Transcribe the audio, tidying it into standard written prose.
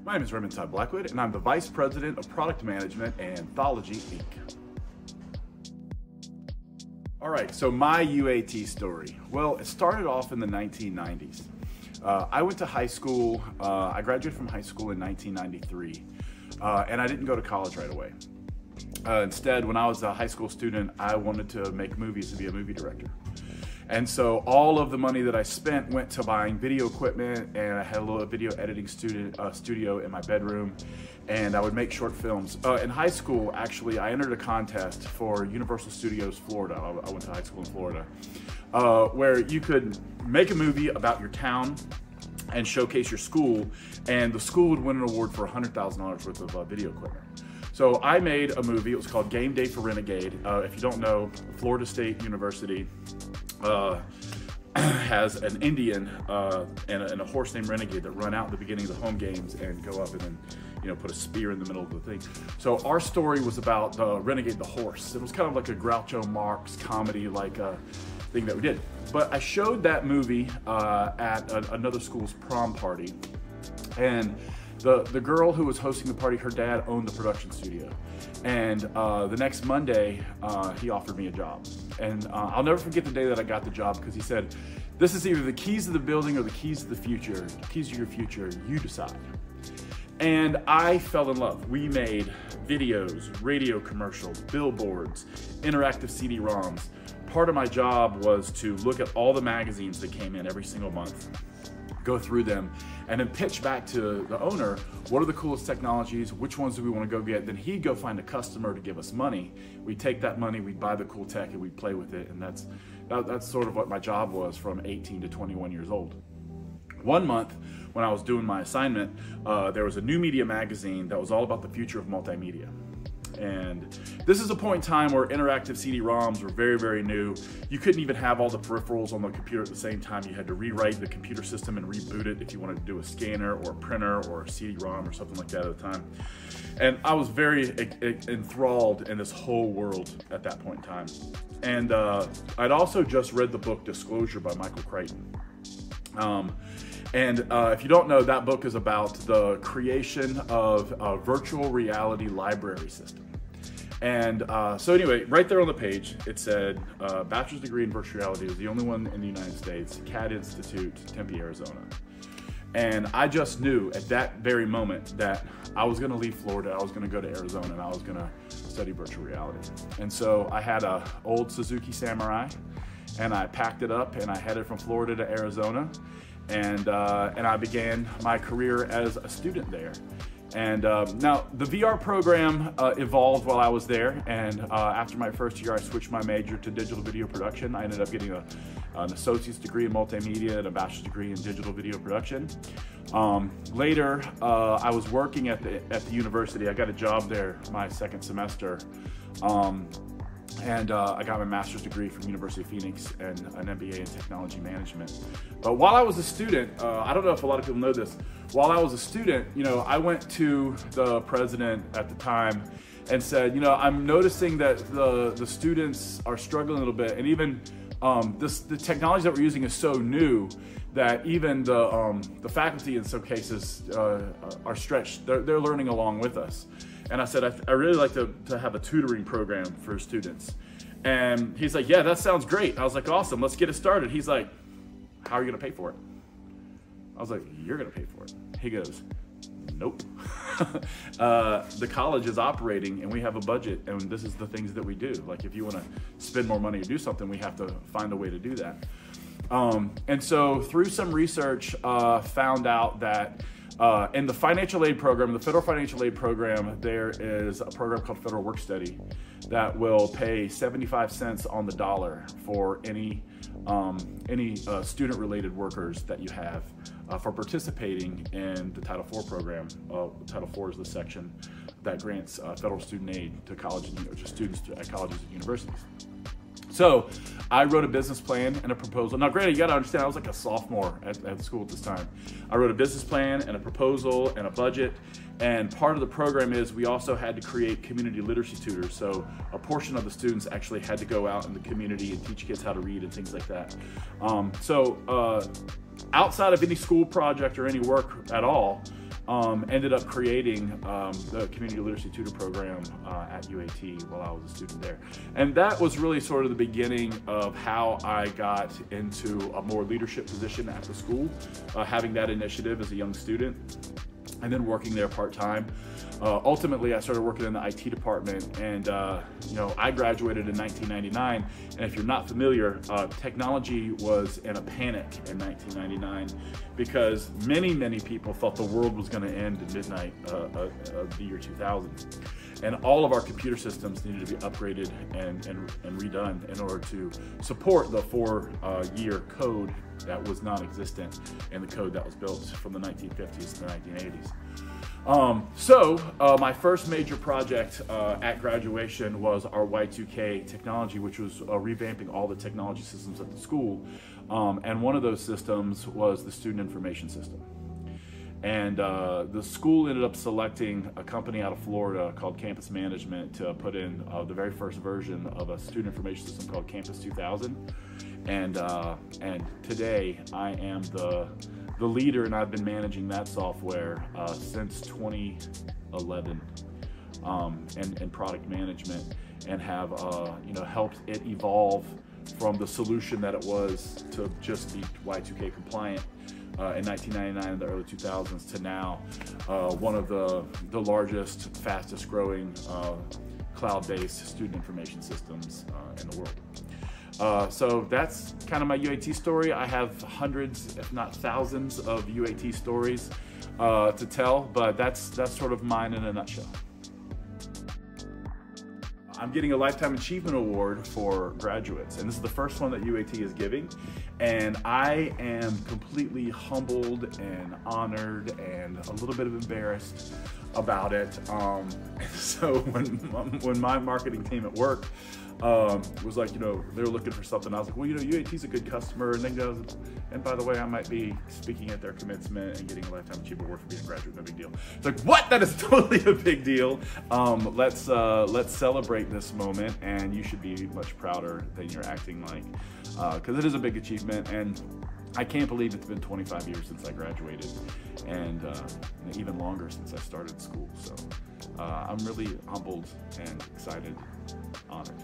My name is Ray Todd Blackwood, and I'm the Vice President of Product Management at Anthology, Inc. All right, so my UAT story. Well, it started off in the 1990s. I went to high school, I graduated from high school in 1993, and I didn't go to college right away. Instead, when I was a high school student, I wanted to make movies and be a movie director. And so all of the money that I spent went to buying video equipment, and I had a little video editing studio in my bedroom, and I would make short films. In high school, actually, I entered a contest for Universal Studios Florida. I went to high school in Florida, where you could make a movie about your town and showcase your school, and the school would win an award for $100,000 worth of video equipment. So I made a movie. It was called Game Day for Renegade. If you don't know, Florida State University has an Indian and a horse named Renegade that run out at the beginning of the home games and go up and then, put a spear in the middle of the thing. So our story was about the Renegade, the horse. It was kind of like a Groucho Marx comedy thing that we did. But I showed that movie at another school's prom party, and the girl who was hosting the party, her dad owned the production studio. And the next Monday, he offered me a job. And I'll never forget the day that I got the job, because he said, "This is either the keys to the building or the keys to the future. The keys to your future, you decide." And I fell in love. We made videos, radio commercials, billboards, interactive CD-ROMs. Part of my job was to look at all the magazines that came in every single month, go through them, and then pitch back to the owner, what are the coolest technologies, which ones do we want to go get? Then he'd go find a customer to give us money. We'd take that money, we'd buy the cool tech, and we'd play with it. And that's sort of what my job was from 18 to 21 years old. One month, when I was doing my assignment, there was a new media magazine that was all about the future of multimedia. And this is a point in time where interactive CD-ROMs were very, very new. You couldn't even have all the peripherals on the computer at the same time. You had to rewrite the computer system and reboot it if you wanted to do a scanner or a printer or a CD-ROM or something like that at the time. And I was very enthralled in this whole world at that point in time. And I'd also just read the book Disclosure by Michael Crichton. If you don't know, that book is about the creation of a virtual reality library system. And so anyway, right there on the page, it said, bachelor's degree in virtual reality is the only one in the United States, CAD Institute, Tempe, Arizona. And I just knew at that very moment that I was gonna leave Florida, I was gonna go to Arizona, and I was gonna study virtual reality. And so I had an old Suzuki Samurai, and I packed it up and I headed from Florida to Arizona. And I began my career as a student there. And now the VR program evolved while I was there, and after my first year I switched my major to digital video production. I ended up getting an associate's degree in multimedia and a bachelor's degree in digital video production. Later I was working at the university. I got a job there my second semester. And I got my master's degree from University of Phoenix and an MBA in technology management. But while I was a student, I don't know if a lot of people know this, while I was a student, I went to the president at the time and said, I'm noticing that the students are struggling a little bit, and even the technology that we're using is so new that even the faculty in some cases are stretched. They're learning along with us. And I said, I really like to have a tutoring program for students. And he's like, yeah, that sounds great. I was like, awesome, let's get it started. He's like, how are you gonna pay for it? I was like, you're gonna pay for it. He goes, nope. The college is operating and we have a budget, and this is the things that we do. Like, if you wanna spend more money or do something, we have to find a way to do that. And so through some research, found out that in the financial aid program, the federal financial aid program, there is a program called Federal Work Study that will pay 75 cents on the dollar for any student-related workers that you have for participating in the Title IV program. Title IV is the section that grants federal student aid to students at colleges and universities. So I wrote a business plan and a proposal. Now, granted, you gotta understand, I was like a sophomore at school at this time. I wrote a business plan and a proposal and a budget. And part of the program is we also had to create community literacy tutors. So a portion of the students actually had to go out in the community and teach kids how to read and things like that. Outside of any school project or any work at all, ended up creating the Community Literacy Tutor Program at UAT while I was a student there. And that was really sort of the beginning of how I got into a more leadership position at the school, having that initiative as a young student, and then working there part-time. Ultimately, I started working in the IT department, and I graduated in 1999. And if you're not familiar, technology was in a panic in 1999 because many people thought the world was going to end at midnight of the year 2000. And all of our computer systems needed to be upgraded and redone in order to support the 4-year code that was non-existent in the code that was built from the 1950s to the 1980s. My first major project at graduation was our Y2K technology, which was revamping all the technology systems at the school. And one of those systems was the student information system. And the school ended up selecting a company out of Florida called Campus Management to put in the very first version of a student information system called Campus 2000. And today I am the leader, and I've been managing that software since 2011 in product management, and have helped it evolve from the solution that it was to just be Y2K compliant in 1999 and the early 2000s to now one of the largest, fastest growing cloud-based student information systems in the world. So that's kind of my UAT story. I have hundreds, if not thousands, of UAT stories to tell, but that's sort of mine in a nutshell. I'm getting a Lifetime Achievement Award for graduates, and this is the first one that UAT is giving, and I am completely humbled and honored and a little bit of embarrassed about it. So when my marketing team at work was like, they were looking for something, I was like, well, UAT's a good customer, and then goes, and by the way, I might be speaking at their commencement and getting a Lifetime Achievement Award for being a graduate. No big deal. It's like, what? That is totally a big deal. Let's celebrate this moment, and you should be much prouder than you're acting like, because it is a big achievement, and I can't believe it's been 25 years since I graduated, and even longer since I started school. So I'm really humbled and excited, honored.